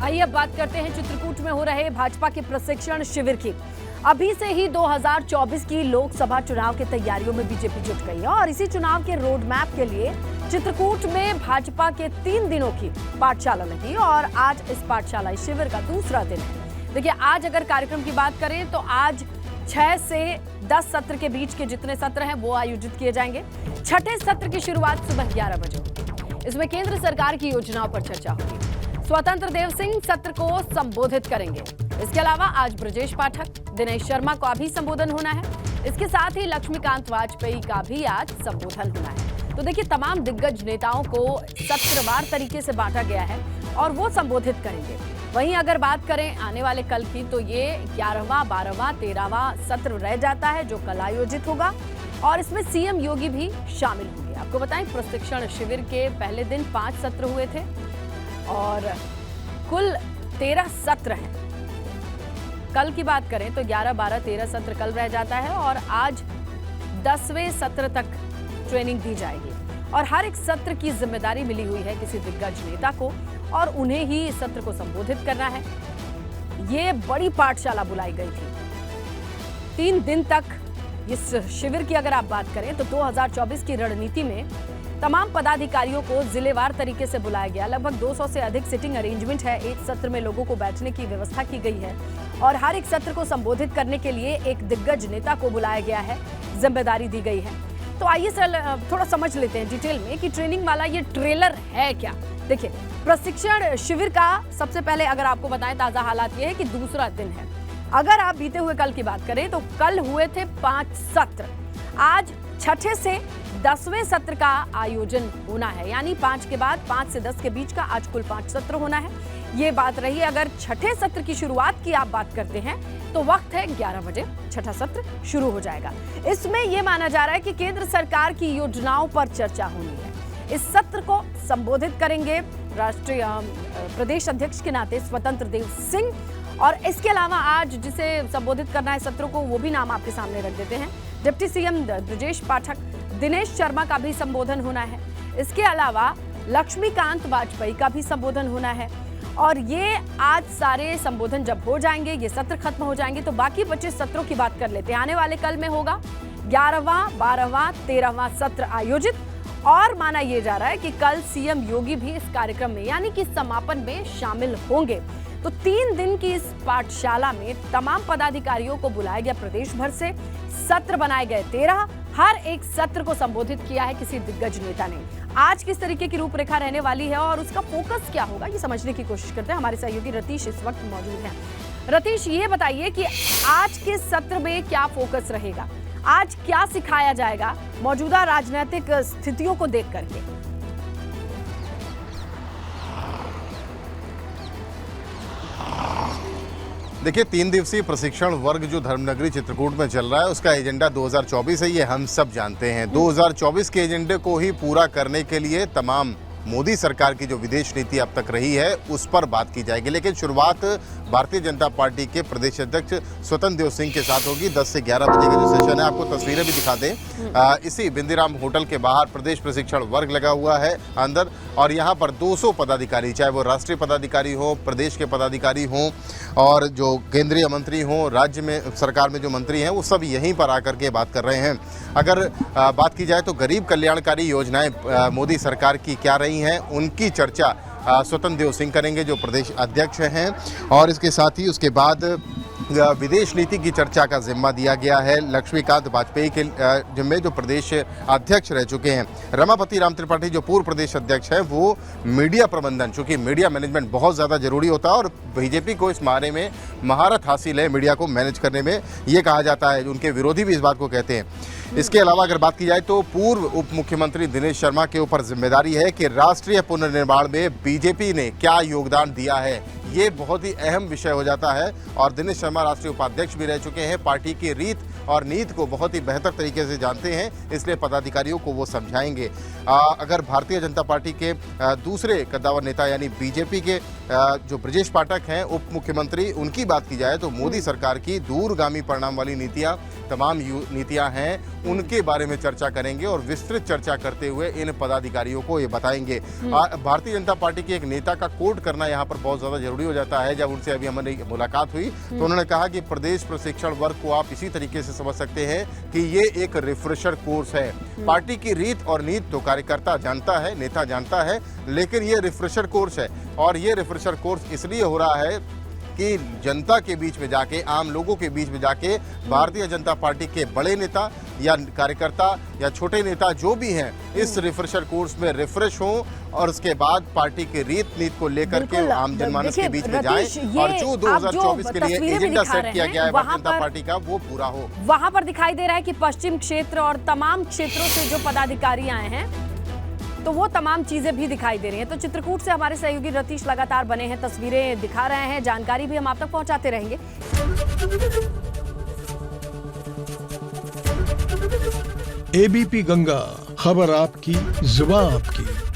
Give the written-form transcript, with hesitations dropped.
आइए अब बात करते हैं चित्रकूट में हो रहे भाजपा के प्रशिक्षण शिविर की। अभी से ही 2024 की लोकसभा चुनाव की तैयारियों में बीजेपी जुट गई है और इसी चुनाव के रोड मैप के लिए चित्रकूट में भाजपा के 3 दिनों की पाठशाला लगी और आज इस पाठशाला शिविर का दूसरा दिन है। देखिए, आज अगर कार्यक्रम की बात करें तो आज 6 से 10 सत्र के बीच के जितने सत्र हैं वो आयोजित किए जाएंगे। छठे सत्र की शुरुआत सुबह 11 बजे होगी। इसमें केंद्र सरकार की योजनाओं पर चर्चा होगी। स्वतंत्र देव सिंह सत्र को संबोधित करेंगे। इसके अलावा आज ब्रजेश पाठक, दिनेश शर्मा का भी संबोधन होना है। इसके साथ ही लक्ष्मीकांत वाजपेयी का भी आज संबोधन होना है। तो देखिए, तमाम दिग्गज नेताओं को सत्रवार तरीके से बांटा गया है और वो संबोधित करेंगे। वहीं अगर बात करें आने वाले कल की, तो ये 11वां, 12वां, 13वां सत्र रह जाता है जो कल आयोजित होगा और इसमें सीएम योगी भी शामिल होंगे। आपको बताएं, प्रशिक्षण शिविर के पहले दिन 5 सत्र हुए थे और कुल 13 सत्र हैं। कल की बात करें तो 11, 12, 13 सत्र कल रह जाता है और आज 10वें सत्र तक ट्रेनिंग दी जाएगी और हर एक सत्र की जिम्मेदारी मिली हुई है किसी दिग्गज नेता को और उन्हें ही इस सत्र को संबोधित करना है। ये बड़ी पाठशाला बुलाई गई थी। 3 दिन तक इस शिविर की अगर आप बात करें तो 2024 की रणनीति में तमाम पदाधिकारियों को जिलेवार तरीके से बुलाया गया। लगभग 200 से अधिक सिटिंग अरेंजमेंट है। एक सत्र में लोगों को बैठने की व्यवस्था की गई है और हर एक सत्र को संबोधित करने के लिए एक दिग्गज नेता को बुलाया गया है, जिम्मेदारी दी गई है। तो आइए थोड़ा समझ लेते हैं डिटेल में कि ट्रेनिंग वाला ये ट्रेलर है क्या। देखिए, प्रशिक्षण शिविर का सबसे पहले अगर आपको बताएं ताजा हालात ये है कि दूसरा दिन है। अगर आप बीते हुए कल की बात करें तो कल हुए थे 5 सत्र। आज छठे से 10वें सत्र का आयोजन होना है, यानी 5 के बाद 5 से 10 के बीच का आज कुल 5 सत्र होना है। ये बात रही। अगर छठे सत्र की शुरुआत की आप बात करते हैं तो वक्त है 11 बजे छठा सत्र शुरू हो जाएगा। इसमें यह माना जा रहा है कि केंद्र सरकार की योजनाओं पर चर्चा होनी है। इस सत्र को संबोधित करेंगे राष्ट्रीय प्रदेश अध्यक्ष के नाते स्वतंत्र देव सिंह और इसके अलावा आज जिसे संबोधित करना है सत्रों को, वो भी नाम आपके सामने रख देते हैं। डिप्टी सीएम ब्रजेश पाठक, दिनेश शर्मा का भी संबोधन होना है। इसके अलावा लक्ष्मीकांत वाजपेयी का भी संबोधन होना है और ये आज सारे संबोधन जब हो जाएंगे, ये सत्र खत्म हो जाएंगे, तो बाकी 25 सत्रों की बात कर लेते हैं। आने वाले कल में होगा 11वां, 12वां, 13वां सत्र आयोजित और माना यह जा रहा है कि कल सीएम योगी भी इस कार्यक्रम में यानी कि समापन में शामिल होंगे। तो 3 दिन की इस पाठशाला में तमाम पदाधिकारियों को बुलाया गया प्रदेश भर से। सत्र बनाए गए 13। हर एक सत्र को संबोधित किया है किसी दिग्गज नेता ने। आज किस तरीके की रूपरेखा रहने वाली है और उसका फोकस क्या होगा, ये समझने की कोशिश करते हैं। हमारे सहयोगी रतीश इस वक्त मौजूद हैं। रतीश, ये बताइए कि आज के सत्र में क्या फोकस रहेगा, आज क्या सिखाया जाएगा मौजूदा राजनीतिक स्थितियों को देख करके? देखिए, 3 दिवसीय प्रशिक्षण वर्ग जो धर्मनगरी चित्रकूट में चल रहा है उसका एजेंडा 2024 है, ये हम सब जानते हैं। 2024 के एजेंडे को ही पूरा करने के लिए तमाम मोदी सरकार की जो विदेश नीति अब तक रही है उस पर बात की जाएगी। लेकिन शुरुआत भारतीय जनता पार्टी के प्रदेश अध्यक्ष स्वतंत्र देव सिंह के साथ होगी। 10 से 11 बजे का जो सेशन है, आपको तस्वीरें भी दिखा दें। इसी बिंदीराम होटल के बाहर प्रदेश प्रशिक्षण वर्ग लगा हुआ है अंदर और यहाँ पर 200 पदाधिकारी, चाहे वो राष्ट्रीय पदाधिकारी हो, प्रदेश के पदाधिकारी हों और जो केंद्रीय मंत्री हों, राज्य में सरकार में जो मंत्री हैं, वो सब यहीं पर आकर के बात कर रहे हैं। अगर बात की जाए तो गरीब कल्याणकारी योजनाएं मोदी सरकार की क्या रही हैं, उनकी चर्चा स्वतंत्र देव सिंह करेंगे जो प्रदेश अध्यक्ष हैं और इसके साथ ही उसके बाद विदेश नीति की चर्चा का जिम्मा दिया गया है लक्ष्मीकांत वाजपेयी के जिम्मे जो प्रदेश अध्यक्ष रह चुके हैं। रमापति राम त्रिपाठी जो पूर्व प्रदेश अध्यक्ष हैं, वो मीडिया प्रबंधन, चूंकि मीडिया मैनेजमेंट बहुत ज़्यादा जरूरी होता है और बीजेपी को इस मारे में महारत हासिल है मीडिया को मैनेज करने में, ये कहा जाता है। उनके विरोधी भी इस बात को कहते हैं। इसके अलावा अगर बात की जाए तो पूर्व उप मुख्यमंत्री दिनेश शर्मा के ऊपर जिम्मेदारी है कि राष्ट्रीय पुनर्निर्माण में बीजेपी ने क्या योगदान दिया है, ये बहुत ही अहम विषय हो जाता है और दिनेश शर्मा राष्ट्रीय उपाध्यक्ष भी रह चुके हैं। पार्टी की रीत और नीति को बहुत ही बेहतर तरीके से जानते हैं, इसलिए पदाधिकारियों को वो समझाएंगे। अगर भारतीय जनता पार्टी के दूसरे कद्दावर नेता यानी बीजेपी के जो ब्रजेश पाठक हैं उप मुख्यमंत्री, उनकी बात की जाए तो मोदी सरकार की दूरगामी परिणाम वाली नीतियां, तमाम नीतियां हैं, उनके बारे में चर्चा करेंगे और विस्तृत चर्चा करते हुए इन पदाधिकारियों को ये बताएंगे। भारतीय जनता पार्टी के एक नेता का कोट करना यहाँ पर बहुत ज्यादा जरूरी हो जाता है। जब उनसे अभी हमारी मुलाकात हुई तो उन्होंने कहा कि प्रदेश प्रशिक्षण वर्ग को आप इसी तरीके से समझ सकते हैं कि ये एक रिफ्रेशर कोर्स है। पार्टी की रीत और नीति तो कार्यकर्ता जानता है, नेता जानता है, लेकिन ये रिफ्रेशर कोर्स है और ये रिफ्रेशर कोर्स इसलिए हो रहा है कि जनता के बीच में जाके, आम लोगों के बीच में जाके भारतीय जनता पार्टी के बड़े नेता या कार्यकर्ता या छोटे नेता जो भी हैं इस रिफ्रेशर कोर्स में रिफ्रेश हों और उसके बाद पार्टी के रीत नीति को लेकर के आम जनमानस के बीच में जाएं और जो 2024 के लिए एजेंडा सेट किया गया है भारतीय जनता पार्टी का वो पूरा हो। वहां पर दिखाई दे रहा है कि पश्चिम क्षेत्र और तमाम क्षेत्रों से जो पदाधिकारी आए हैं तो वो तमाम चीजें भी दिखाई दे रही हैं। तो चित्रकूट से हमारे सहयोगी रतीश लगातार बने हैं, तस्वीरें दिखा रहे हैं, जानकारी भी हम आप तक पहुंचाते रहेंगे। एबीपी गंगा, खबर आपकी, जुबान आपकी।